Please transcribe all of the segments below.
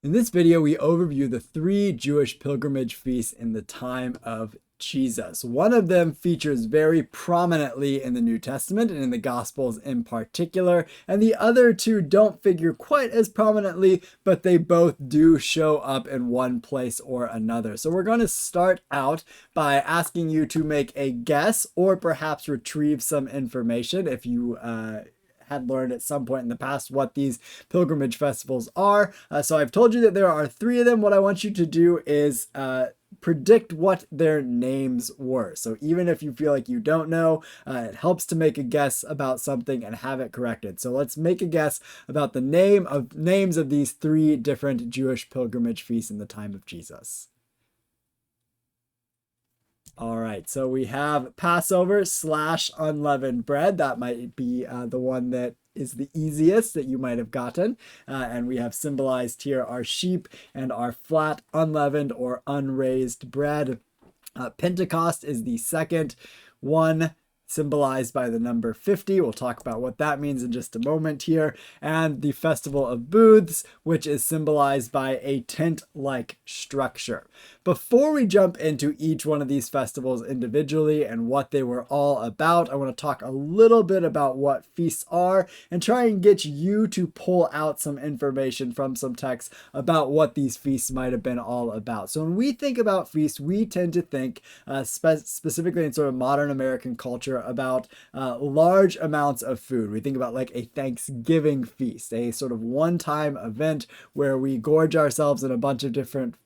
In this video, we overview the three Jewish pilgrimage feasts in the time of Jesus. One of them features very prominently in the New Testament and in the Gospels in particular, and the other two don't figure quite as prominently, but they both do show up in one place or another. So we're going to start out by asking you to make a guess or perhaps retrieve some information if you had learned at some point in the past what these pilgrimage festivals are. So I've told you that there are three of them. What I want you to do is predict what their names were. So even if you feel like you don't know, it helps to make a guess about something and have it corrected. So let's make a guess about the names of these three different Jewish pilgrimage feasts in the time of Jesus. All right, so we have Passover / unleavened bread. That might be the one that is the easiest that you might have gotten. And we have symbolized here our sheep and our flat unleavened or unraised bread. Pentecost is the second one, symbolized by the number 50. We'll talk about what that means in just a moment here. And the Festival of Booths, which is symbolized by a tent-like structure. Before we jump into each one of these festivals individually and what they were all about, I want to talk a little bit about what feasts are and try and get you to pull out some information from some texts about what these feasts might have been all about. So when we think about feasts, we tend to think specifically in sort of modern American culture about large amounts of food. We think about like a Thanksgiving feast, a sort of one-time event where we gorge ourselves in a bunch of different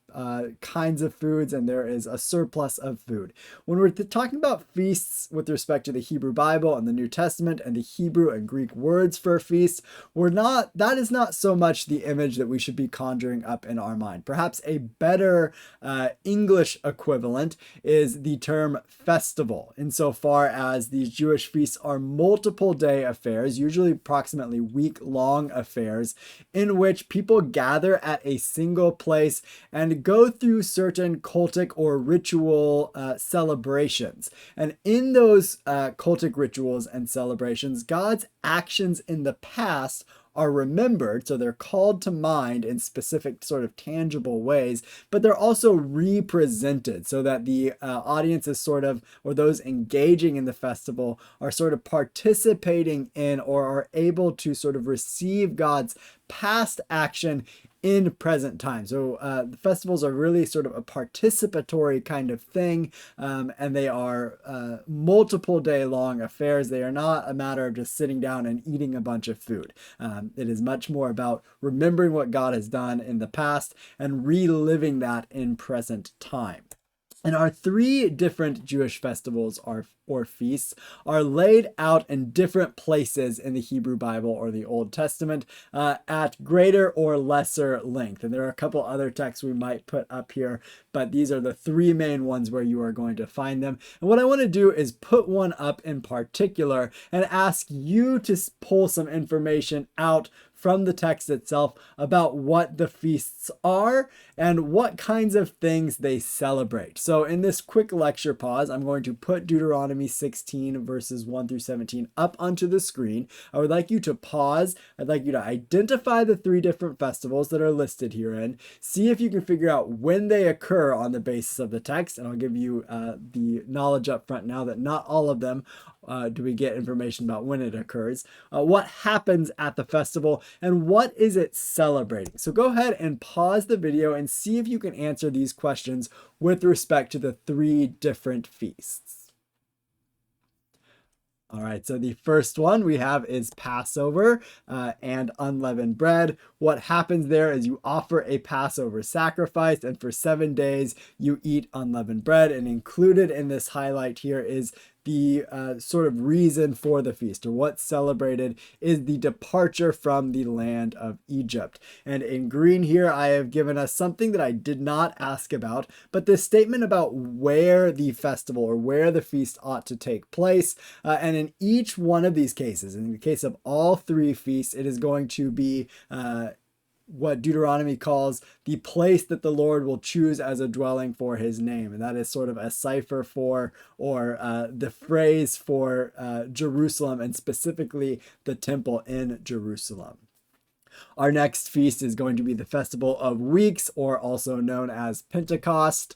kinds of foods and there is a surplus of food. When we're talking about feasts with respect to the Hebrew Bible and the New Testament and the Hebrew and Greek words for feasts, that is not so much the image that we should be conjuring up in our mind. Perhaps a better English equivalent is the term festival, insofar as these Jewish feasts are multiple day affairs, usually approximately week-long affairs, in which people gather at a single place and go through certain cultic or ritual celebrations. And in those cultic rituals and celebrations, God's actions in the past are remembered, so they're called to mind in specific sort of tangible ways, but they're also represented so that the audience is sort of, or those engaging in the festival are sort of participating in or are able to sort of receive God's past action in present time. So the festivals are really sort of a participatory kind of thing, and they are multiple day long affairs. They are not a matter of just sitting down and eating a bunch of food. It is much more about remembering what God has done in the past and reliving that in present time. And our three different Jewish festivals or feasts are laid out in different places in the Hebrew Bible or the Old Testament at greater or lesser length. And there are a couple other texts we might put up here, but these are the three main ones where you are going to find them. And what I want to do is put one up in particular and ask you to pull some information out from the text itself about what the feasts are and what kinds of things they celebrate. So in this quick lecture pause, I'm going to put Deuteronomy 16 verses 1 through 17 up onto the screen. I would like you to pause. I'd like you to identify the three different festivals that are listed herein. See if you can figure out when they occur on the basis of the text. And I'll give you the knowledge up front now that not all of them do we get information about when it occurs, what happens at the festival, and what is it celebrating. So go ahead and pause the video and see if you can answer these questions with respect to the three different feasts. All right, so the first one we have is Passover and unleavened bread. What happens there is you offer a Passover sacrifice, and for 7 days you eat unleavened bread. And included in this highlight here is the sort of reason for the feast, or what's celebrated is the departure from the land of Egypt. And in green here, I have given us something that I did not ask about, but this statement about where the festival or where the feast ought to take place. And in each one of these cases, in the case of all three feasts, it is going to be what Deuteronomy calls the place that the Lord will choose as a dwelling for his name. And that is sort of a cipher for, or the phrase for Jerusalem, and specifically the temple in Jerusalem. Our next feast is going to be the Festival of Weeks, or also known as Pentecost.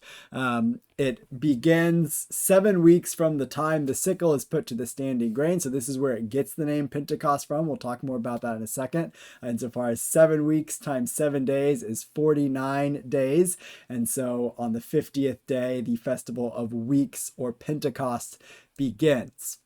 It begins 7 weeks from the time the sickle is put to the standing grain. So this is where it gets the name Pentecost from. We'll talk more about that in a second. Insofar as 7 weeks times 7 days is 49 days. And so on the 50th day, the Festival of Weeks, or Pentecost, begins.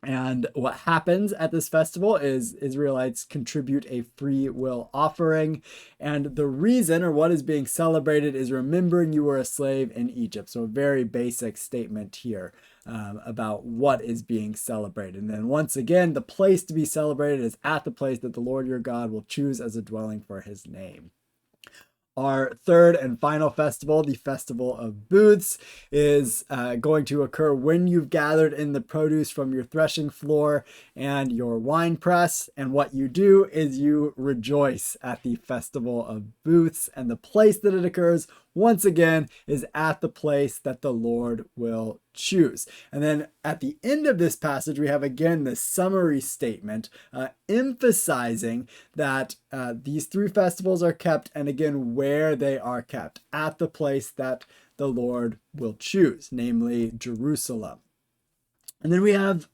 And what happens at this festival is Israelites contribute a free will offering. And the reason, or what is being celebrated, is remembering you were a slave in Egypt. So a very basic statement here about what is being celebrated. And then once again, the place to be celebrated is at the place that the Lord your God will choose as a dwelling for his name. Our third and final festival, the Festival of Booths, is going to occur when you've gathered in the produce from your threshing floor and your wine press. And what you do is you rejoice at the Festival of Booths. And the place that it occurs, once again, is at the place that the Lord will choose. And then at the end of this passage, we have again the summary statement emphasizing that these 3 festivals are kept, and again where they are kept, at the place that the Lord will choose, namely Jerusalem. And then we have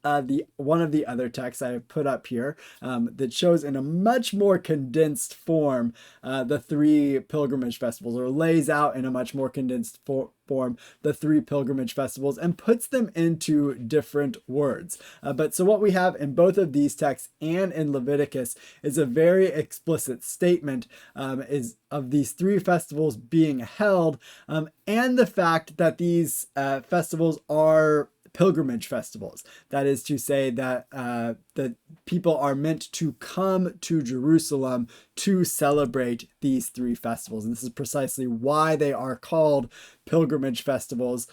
one of the other texts I have put up here that shows in a much more condensed form the 3 pilgrimage festivals, or lays out in a much more condensed form the 3 pilgrimage festivals, and puts them into different words. But so what we have in both of these texts and in Leviticus is a very explicit statement is of these 3 festivals being held, and the fact that these festivals are pilgrimage festivals. That is to say that the people are meant to come to Jerusalem to celebrate these 3 festivals. And this is precisely why they are called pilgrimage festivals,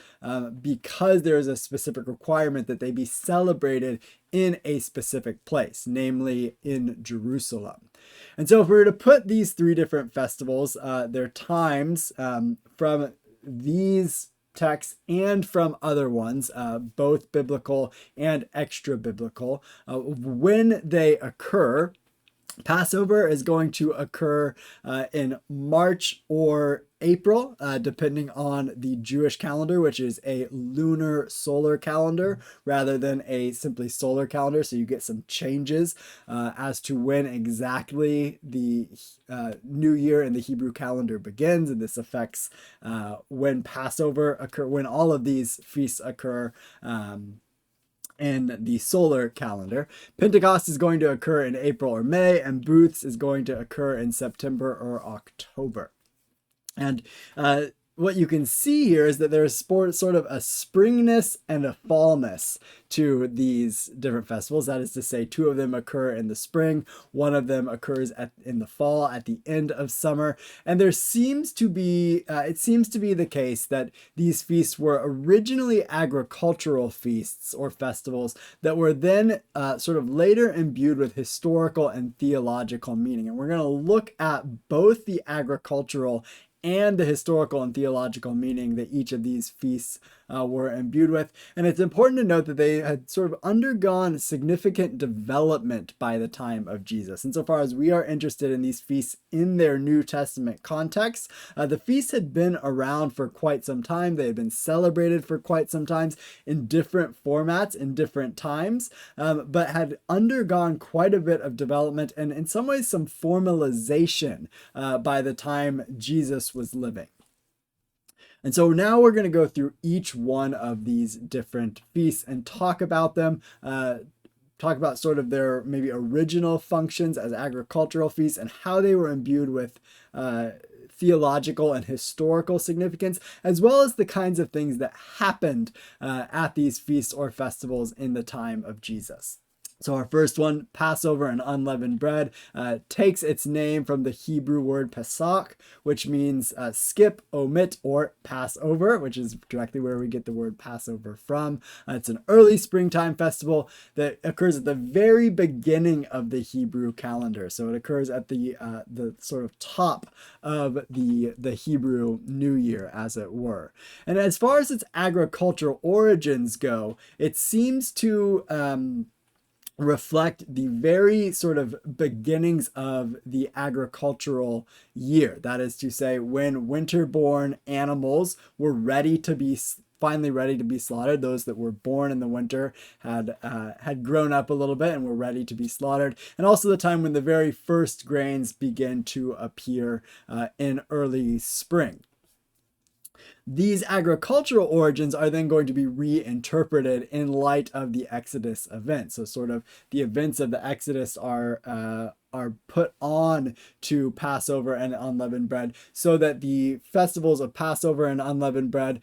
because there is a specific requirement that they be celebrated in a specific place, namely in Jerusalem. And so if we were to put these 3 different festivals, their times from these texts and from other ones, both biblical and extra biblical, when they occur, Passover is going to occur in March or April, depending on the Jewish calendar, which is a lunar solar calendar rather than a simply solar calendar. So you get some changes as to when exactly the new year in the Hebrew calendar begins. And this affects when Passover occur, when all of these feasts occur. In the solar calendar. Pentecost is going to occur in April or May, and Booths is going to occur in September or October. And what you can see here is that there's sort of a springness and a fallness to these different festivals. That is to say, 2 of them occur in the spring, 1 of them occurs in the fall, at the end of summer. And there seems to be, it seems to be the case that these feasts were originally agricultural feasts or festivals that were then sort of later imbued with historical and theological meaning. And we're going to look at both the agricultural and the historical and theological meaning that each of these feasts were imbued with. And it's important to note that they had sort of undergone significant development by the time of Jesus. Insofar as we are interested in these feasts in their New Testament context, the feasts had been around for quite some time. They had been celebrated for quite some time in different formats, in different times, but had undergone quite a bit of development and in some ways some formalization by the time Jesus was living. And so now we're going to go through each one of these different feasts and talk about them, talk about sort of their maybe original functions as agricultural feasts and how they were imbued with theological and historical significance, as well as the kinds of things that happened at these feasts or festivals in the time of Jesus. So our first one, Passover and unleavened bread, takes its name from the Hebrew word Pesach, which means skip, omit, or pass over, which is directly where we get the word Passover from. It's an early springtime festival that occurs at the very beginning of the Hebrew calendar. So it occurs at the sort of top of the Hebrew New Year, as it were. And as far as its agricultural origins go, it seems to reflect the very sort of beginnings of the agricultural year. That is to say, when winter-born animals were finally ready to be slaughtered. Those that were born in the winter had grown up a little bit and were ready to be slaughtered, and also the time when the very first grains begin to appear in early spring. These agricultural origins are then going to be reinterpreted in light of the Exodus event. So sort of the events of the Exodus are put on to Passover and unleavened bread, so that the festivals of Passover and unleavened bread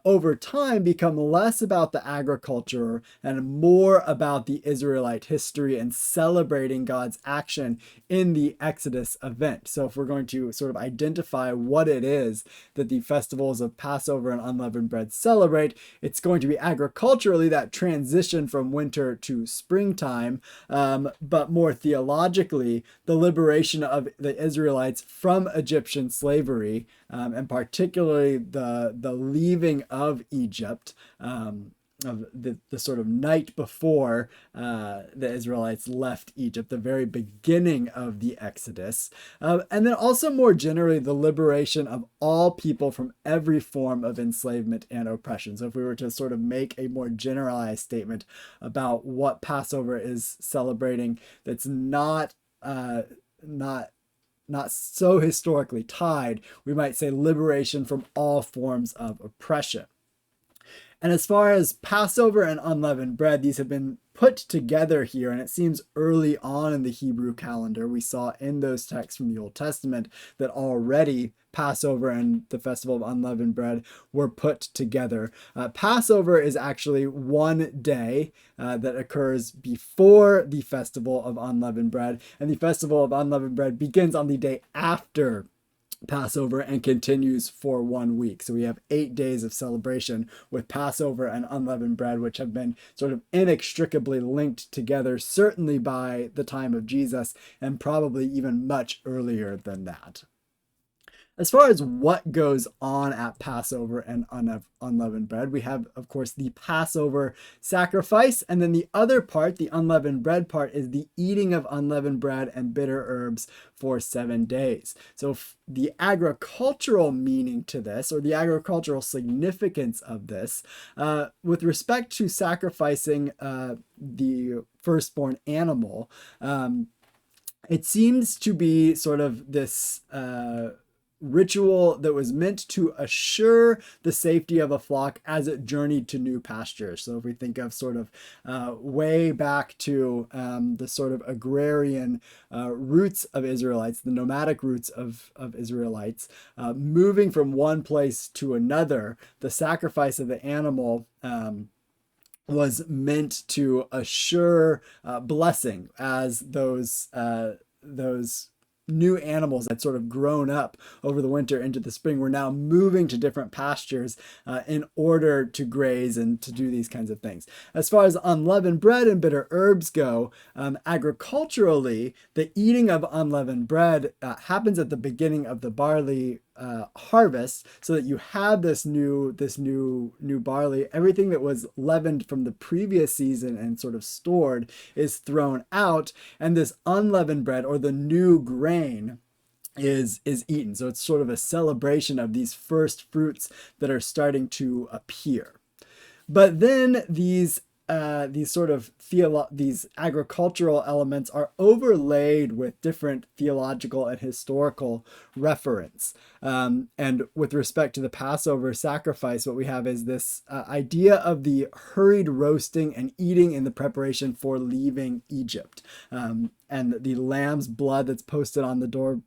over time become less about the agriculture and more about the Israelite history and celebrating God's action in the Exodus event. So if we're going to sort of identify what it is that the festivals of Passover and unleavened bread celebrate, it's going to be agriculturally that transition from winter to springtime, but more theologically, the liberation of the Israelites from Egyptian slavery, and particularly the leaving of Egypt, of the sort of night before the Israelites left Egypt, the very beginning of the Exodus. And then also more generally, the liberation of all people from every form of enslavement and oppression. So if we were to sort of make a more generalized statement about what Passover is celebrating that's not so historically tied, we might say liberation from all forms of oppression. And as far as Passover and unleavened bread, these have been put together here, and it seems early on in the Hebrew calendar. We saw in those texts from the Old Testament that already Passover and the festival of unleavened bread were put together. Passover is actually one day that occurs before the festival of unleavened bread, and the festival of unleavened bread begins on the day after Passover and continues for 1 week. So we have 8 days of celebration with Passover and unleavened bread, which have been sort of inextricably linked together, certainly by the time of Jesus, and probably even much earlier than that. As far as what goes on at Passover and unleavened bread, we have, of course, the Passover sacrifice, and then the other part, the unleavened bread part, is the eating of unleavened bread and bitter herbs for 7 days. So the agricultural meaning to this, or the agricultural significance of this, with respect to sacrificing the firstborn animal, it seems to be sort of this ritual that was meant to assure the safety of a flock as it journeyed to new pastures. So if we think of sort of way back to the sort of agrarian roots of Israelites, the nomadic roots of Israelites, moving from one place to another, the sacrifice of the animal was meant to assure blessing as those new animals that sort of grown up over the winter into the spring were now moving to different pastures in order to graze and to do these kinds of things. As far as unleavened bread and bitter herbs go, agriculturally, the eating of unleavened bread happens at the beginning of the barley harvest, so that you have this new barley. Everything that was leavened from the previous season and sort of stored is thrown out, and this unleavened bread, or the new grain, is eaten. So it's sort of a celebration of these first fruits that are starting to appear. But then these agricultural elements are overlaid with different theological and historical reference. And with respect to the Passover sacrifice, what we have is this idea of the hurried roasting and eating in the preparation for leaving Egypt. And the lamb's blood that's posted on the door,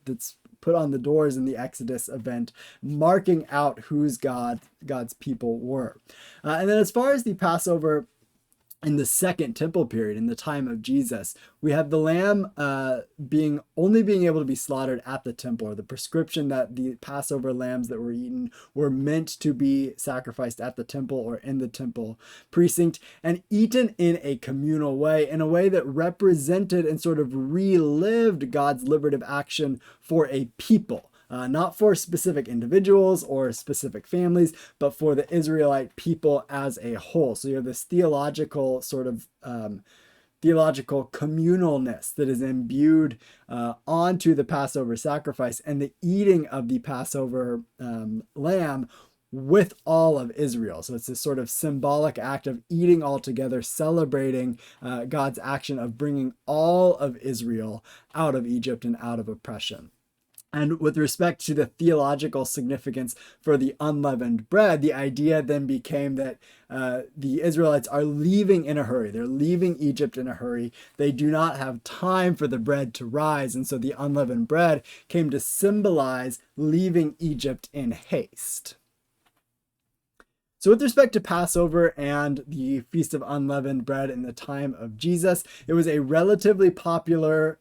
that's put on the doors in the Exodus event, marking out whose God's people were. And then as far as the Passover in the Second Temple period, in the time of Jesus, we have the lamb only being able to be slaughtered at the temple, or the prescription that the Passover lambs that were eaten were meant to be sacrificed at the temple or in the temple precinct, and eaten in a communal way, in a way that represented and sort of relived God's liberative action for a people. Not for specific individuals or specific families, but for the Israelite people as a whole. So you have this theological sort of theological communalness that is imbued onto the Passover sacrifice and the eating of the Passover lamb with all of Israel. So it's this sort of symbolic act of eating all together, celebrating God's action of bringing all of Israel out of Egypt and out of oppression. And with respect to the theological significance for the unleavened bread, the idea then became that the Israelites are leaving in a hurry. They're leaving Egypt in a hurry. They do not have time for the bread to rise. And so the unleavened bread came to symbolize leaving Egypt in haste. So with respect to Passover and the Feast of Unleavened Bread in the time of Jesus, it was a relatively popular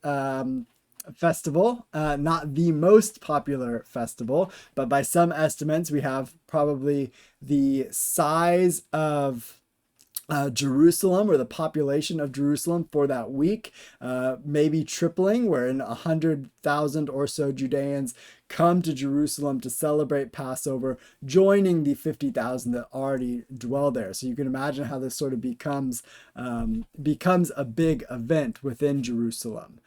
festival, not the most popular festival, but by some estimates, we have probably the size of Jerusalem, or the population of Jerusalem for that week, maybe tripling, wherein 100,000 or so Judeans come to Jerusalem to celebrate Passover, joining the 50,000 that already dwell there. So you can imagine how this sort of becomes a big event within Jerusalem.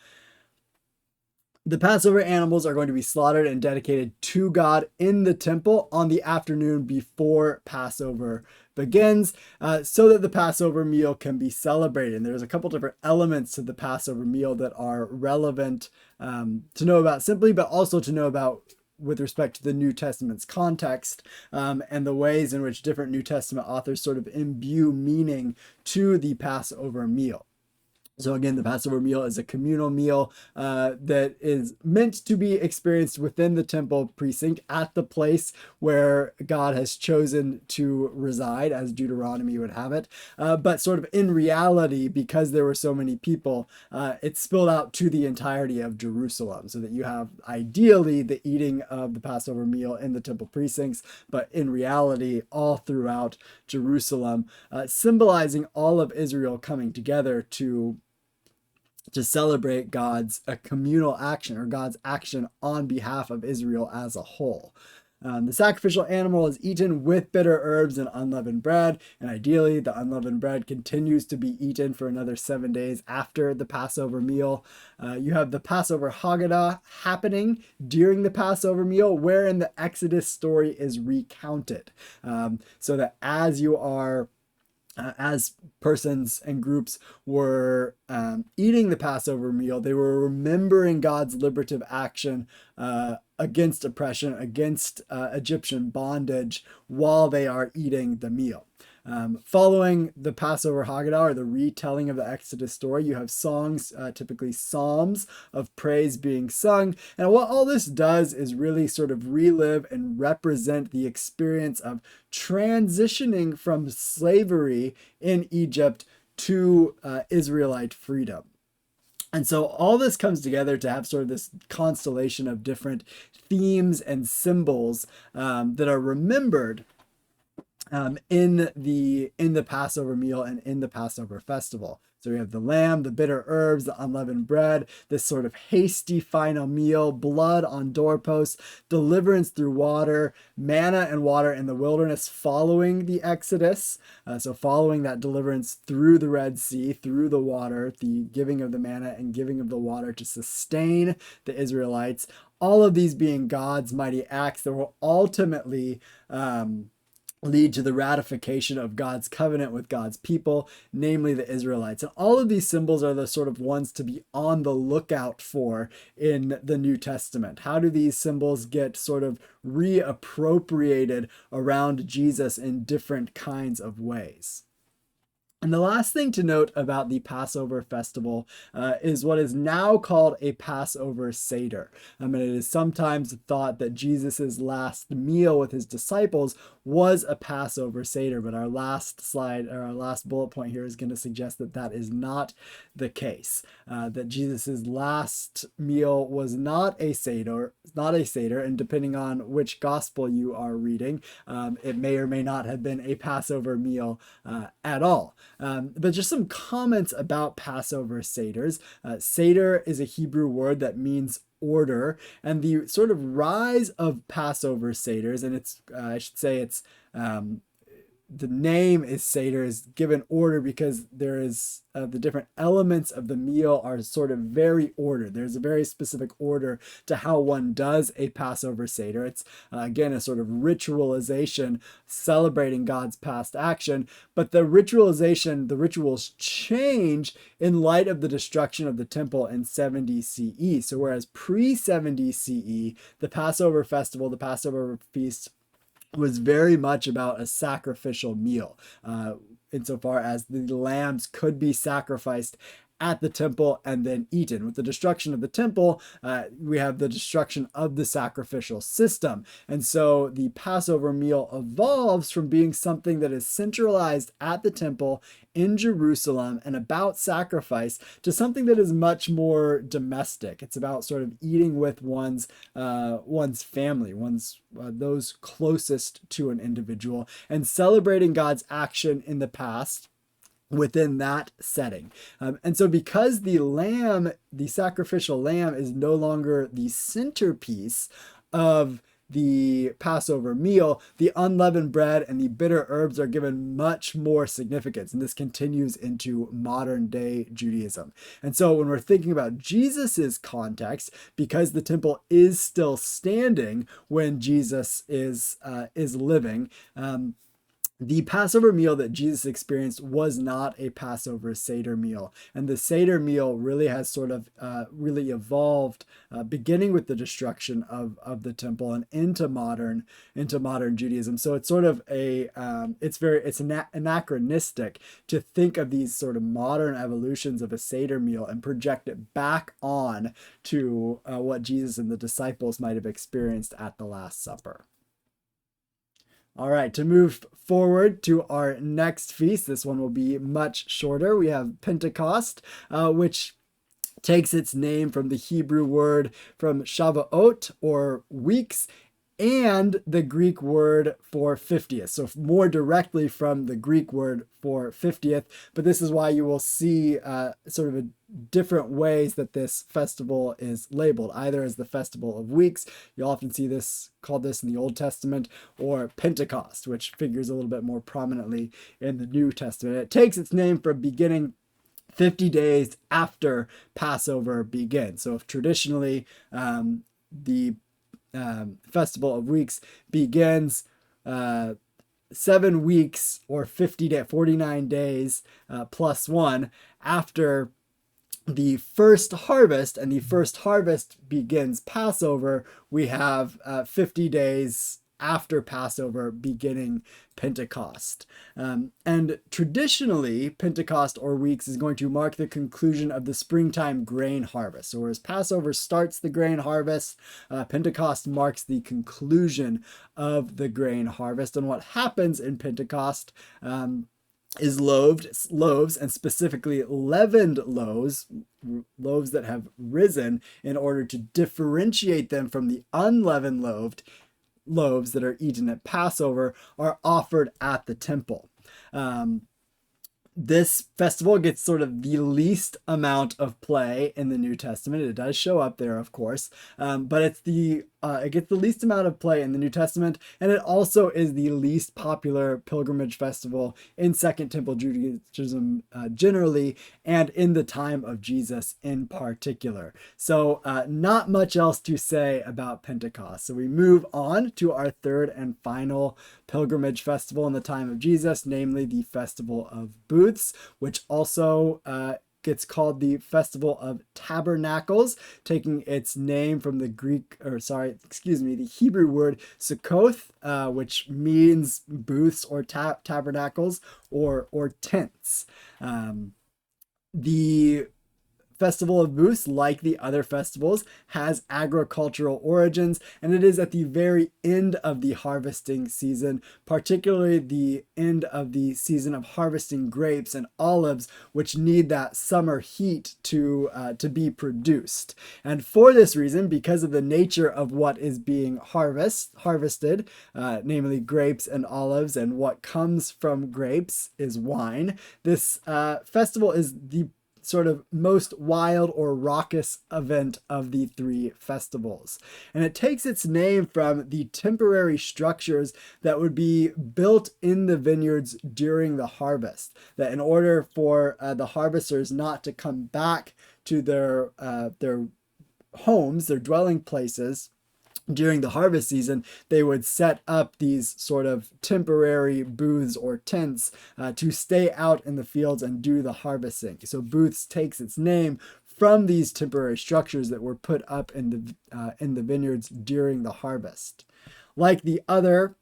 The Passover animals are going to be slaughtered and dedicated to God in the temple on the afternoon before Passover begins, so that the Passover meal can be celebrated. And there's a couple different elements to the Passover meal that are relevant to know about simply, but also to know about with respect to the New Testament's context, and the ways in which different New Testament authors sort of imbue meaning to the Passover meal. So again, the Passover meal is a communal meal that is meant to be experienced within the temple precinct at the place where God has chosen to reside, as Deuteronomy would have it. But sort of in reality, because there were so many people, it spilled out to the entirety of Jerusalem, so that you have ideally the eating of the Passover meal in the temple precincts, but in reality, all throughout Jerusalem, symbolizing all of Israel coming together to celebrate God's communal action, or God's action on behalf of Israel as a whole. The sacrificial animal is eaten with bitter herbs and unleavened bread, and ideally the unleavened bread continues to be eaten for another 7 days after the Passover meal. You have the Passover Haggadah happening during the Passover meal, wherein the Exodus story is recounted, so that as persons and groups were eating the Passover meal, they were remembering God's liberative action against oppression, against Egyptian bondage, while they are eating the meal. Following the Passover Haggadah, or the retelling of the Exodus story, you have songs, typically psalms of praise being sung. And what all this does is really sort of relive and represent the experience of transitioning from slavery in Egypt to Israelite freedom. And so all this comes together to have sort of this constellation of different themes and symbols that are remembered in the Passover meal and in the Passover festival. So we have the lamb, the bitter herbs, the unleavened bread, this sort of hasty final meal, blood on doorposts, deliverance through water, manna and water in the wilderness following the Exodus. So following that deliverance through the Red Sea, through the water, the giving of the manna and giving of the water to sustain the Israelites. All of these being God's mighty acts that will ultimately lead to the ratification of God's covenant with God's people, namely the Israelites. And all of these symbols are the sort of ones to be on the lookout for in the New Testament. How do these symbols get sort of reappropriated around Jesus in different kinds of ways? And the last thing to note about the Passover festival is what is now called a Passover Seder. And it is sometimes thought that Jesus's last meal with his disciples was a Passover Seder, but our last slide, or our last bullet point here, is going to suggest that that is not the case. That Jesus's last meal was not a Seder, and depending on which gospel you are reading, it may or may not have been a Passover meal at all. But just some comments about Passover Seders. Seder is a Hebrew word that means order, and the sort of rise of Passover Seders, and it's I should say it's the name is Seder, is given order because there is the different elements of the meal are sort of very ordered. There's a very specific order to how one does a Passover Seder. It's again a sort of ritualization celebrating God's past action, but the rituals change in light of the destruction of the temple in 70 CE. So whereas pre-70 CE, the Passover festival, the Passover feast was very much about a sacrificial meal, insofar as the lambs could be sacrificed at the temple and then eaten. With the destruction of the temple, we have the destruction of the sacrificial system. And so the Passover meal evolves from being something that is centralized at the temple in Jerusalem and about sacrifice to something that is much more domestic. It's about sort of eating with one's family, those closest to an individual, and celebrating God's action in the past within that setting. And so because the sacrificial lamb is no longer the centerpiece of the Passover meal, the unleavened bread and the bitter herbs are given much more significance. And this continues into modern day Judaism. And so when we're thinking about Jesus's context, because the temple is still standing when Jesus is living, the Passover meal that Jesus experienced was not a Passover Seder meal. And the Seder meal really has sort of really evolved, beginning with the destruction of the temple and into modern Judaism. So it's sort of it's anachronistic to think of these sort of modern evolutions of a Seder meal and project it back on to what Jesus and the disciples might have experienced at the Last Supper. All right, to move forward to our next feast, this one will be much shorter. We have Pentecost, which takes its name from the Hebrew word from Shavuot, or weeks, and the Greek word for 50th. So more directly from the Greek word for 50th, but this is why you will see sort of different ways that this festival is labeled, either as the Festival of Weeks. You'll often see this called this in the Old Testament, or Pentecost, which figures a little bit more prominently in the New Testament. It takes its name from beginning 50 days after Passover begins. So if traditionally the Festival of Weeks begins 7 weeks or 49 days plus one after the first harvest, and the first harvest begins Passover, we have 50 days after Passover beginning Pentecost. And traditionally, Pentecost or weeks is going to mark the conclusion of the springtime grain harvest. So whereas Passover starts the grain harvest, Pentecost marks the conclusion of the grain harvest. And what happens in Pentecost is loaves, and specifically leavened loaves that have risen in order to differentiate them from the unleavened loaves that are eaten at Passover, are offered at the temple. This festival gets sort of the least amount of play in the New Testament. It does show up there, of course, but it gets the least amount of play in the New Testament, and it also is the least popular pilgrimage festival in Second Temple Judaism generally, and in the time of Jesus in particular. So not much else to say about Pentecost. So we move on to our third and final pilgrimage festival in the time of Jesus, namely the Festival of Booths, which also gets called the Festival of Tabernacles, taking its name from the the Hebrew word Sukkoth, which means booths or tabernacles or tents. The Festival of Booths, like the other festivals, has agricultural origins, and it is at the very end of the harvesting season, particularly the end of the season of harvesting grapes and olives, which need that summer heat to be produced. And for this reason, because of the nature of what is being harvested, namely grapes and olives, and what comes from grapes is wine, this festival is sort of most wild or raucous event of the three festivals. And it takes its name from the temporary structures that would be built in the vineyards during the harvest. That in order for the harvesters not to come back to their homes, their dwelling places, during the harvest season, they would set up these sort of temporary booths or tents to stay out in the fields and do the harvesting. So booths takes its name from these temporary structures that were put up in the vineyards during the harvest. Like the other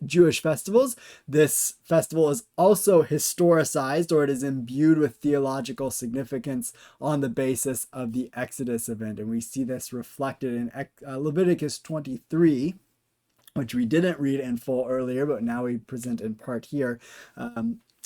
Jewish festivals, this festival is also historicized, or it is imbued with theological significance on the basis of the Exodus event. And we see this reflected in Leviticus 23, which we didn't read in full earlier, but now we present in part here,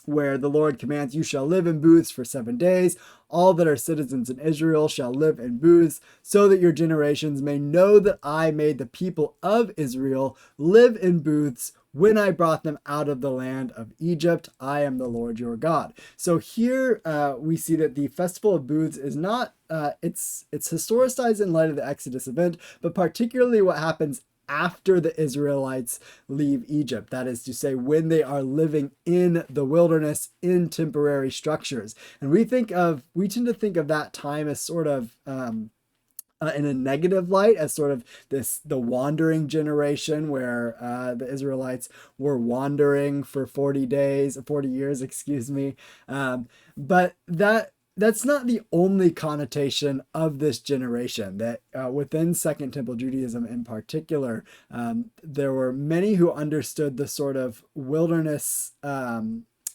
where the Lord commands, "You shall live in booths for 7 days. All that are citizens in Israel shall live in booths, so that your generations may know that I made the people of Israel live in booths when I brought them out of the land of Egypt. I am the Lord your God." So here we see that the Festival of Booths is not, it's historicized in light of the Exodus event, but particularly what happens after the Israelites leave Egypt. That is to say, when they are living in the wilderness in temporary structures. And we tend to think of that time as sort of in a negative light, as sort of the wandering generation where the Israelites were wandering for 40 years, excuse me. But that's not the only connotation of this generation. That within Second Temple Judaism in particular, there were many who understood the sort of wilderness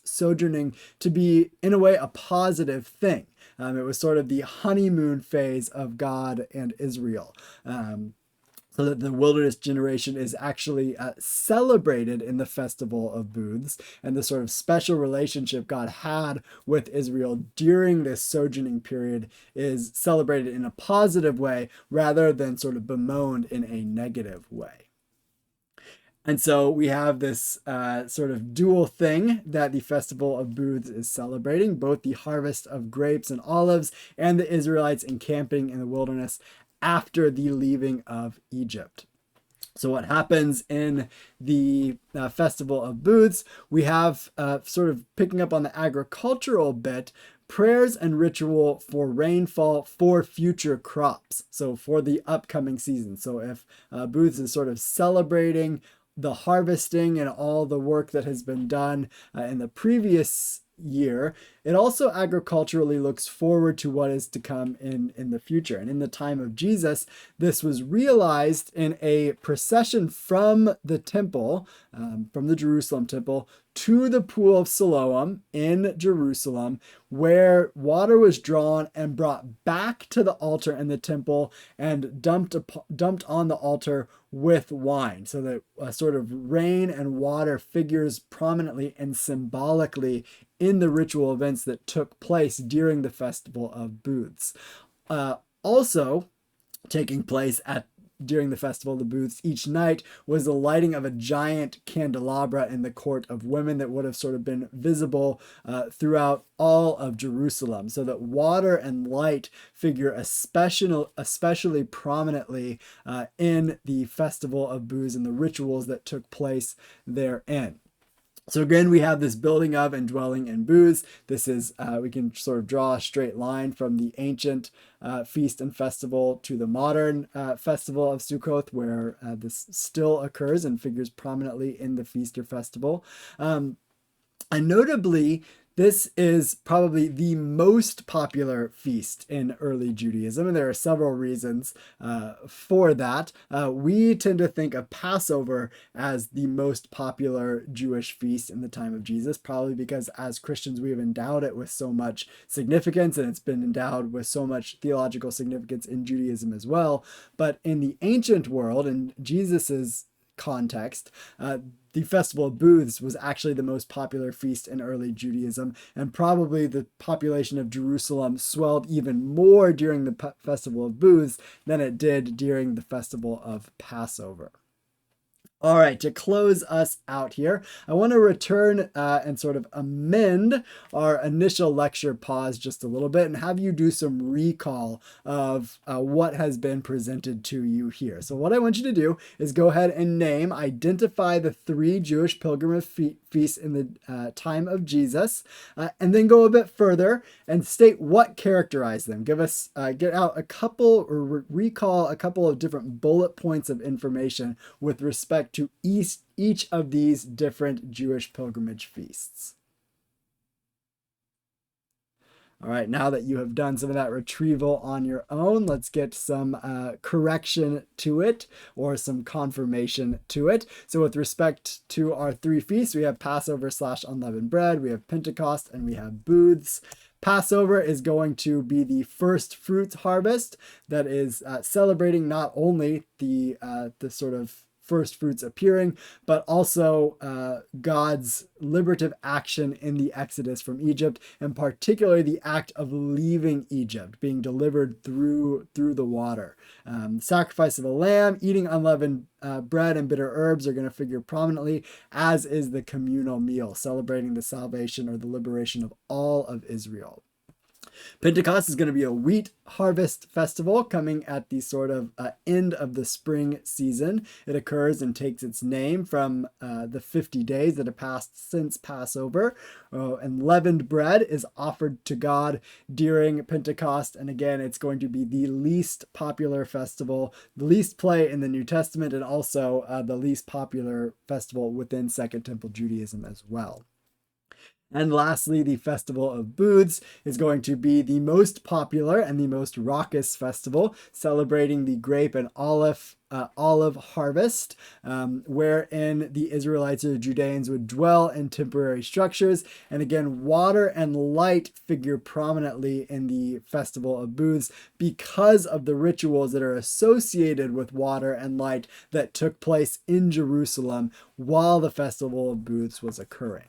sojourning to be, in a way, a positive thing. It was sort of the honeymoon phase of God and Israel. So that the wilderness generation is actually celebrated in the Festival of Booths, and the sort of special relationship God had with Israel during this sojourning period is celebrated in a positive way rather than sort of bemoaned in a negative way. And so we have this sort of dual thing that the Festival of Booths is celebrating, both the harvest of grapes and olives and the Israelites encamping in the wilderness after the leaving of Egypt. So what happens in the Festival of Booths, we have sort of picking up on the agricultural bit, prayers and ritual for rainfall for future crops. So for the upcoming season. So if Booths is sort of celebrating the harvesting and all the work that has been done in the previous year, it also agriculturally looks forward to what is to come in the future. And in the time of Jesus, this was realized in a procession from the temple, from the Jerusalem temple, to the pool of Siloam in Jerusalem, where water was drawn and brought back to the altar in the temple and dumped on the altar with wine. So that sort of rain and water figures prominently and symbolically in the ritual events that took place during the Festival of Booths. Also taking place during the Festival of the Booths each night was the lighting of a giant candelabra in the court of women that would have sort of been visible throughout all of Jerusalem, so that water and light figure especially prominently in the Festival of Booths and the rituals that took place therein. So again, we have this building of and dwelling in booths. This is, we can sort of draw a straight line from the ancient feast and festival to the modern festival of Sukkoth, where this still occurs and figures prominently in the feast or festival. And notably, this is probably the most popular feast in early Judaism, and there are several reasons for that. We tend to think of Passover as the most popular Jewish feast in the time of Jesus, probably because as Christians we have endowed it with so much significance, and it's been endowed with so much theological significance in Judaism as well. But in the ancient world, in Jesus's context, the Festival of Booths was actually the most popular feast in early Judaism, and probably the population of Jerusalem swelled even more during the Festival of Booths than it did during the Festival of Passover. All right, to close us out here, I want to return and sort of amend our initial lecture pause just a little bit and have you do some recall of what has been presented to you here. So, what I want you to do is go ahead and identify the three Jewish pilgrimage feasts in the time of Jesus, and then go a bit further and state what characterized them. Give us, get out a couple or recall a couple of different bullet points of information with respect to each of these different Jewish pilgrimage feasts. All right, now that you have done some of that retrieval on your own, let's get some correction to it or some confirmation to it. So with respect to our three feasts, we have Passover / unleavened bread, we have Pentecost, and we have booths. Passover is going to be the first fruits harvest that is celebrating not only the sort of first fruits appearing, but also God's liberative action in the Exodus from Egypt, and particularly the act of leaving Egypt, being delivered through the water. Sacrifice of a lamb, eating unleavened bread and bitter herbs are going to figure prominently, as is the communal meal, celebrating the salvation or the liberation of all of Israel. Pentecost is going to be a wheat harvest festival coming at the sort of end of the spring season. It occurs and takes its name from the 50 days that have passed since Passover. And leavened bread is offered to God during Pentecost. And again, it's going to be the least popular festival, the least play in the New Testament, and also the least popular festival within Second Temple Judaism as well. And lastly, the Festival of Booths is going to be the most popular and the most raucous festival, celebrating the grape and olive harvest, wherein the Israelites or the Judeans would dwell in temporary structures. And again, water and light figure prominently in the Festival of Booths because of the rituals that are associated with water and light that took place in Jerusalem while the Festival of Booths was occurring.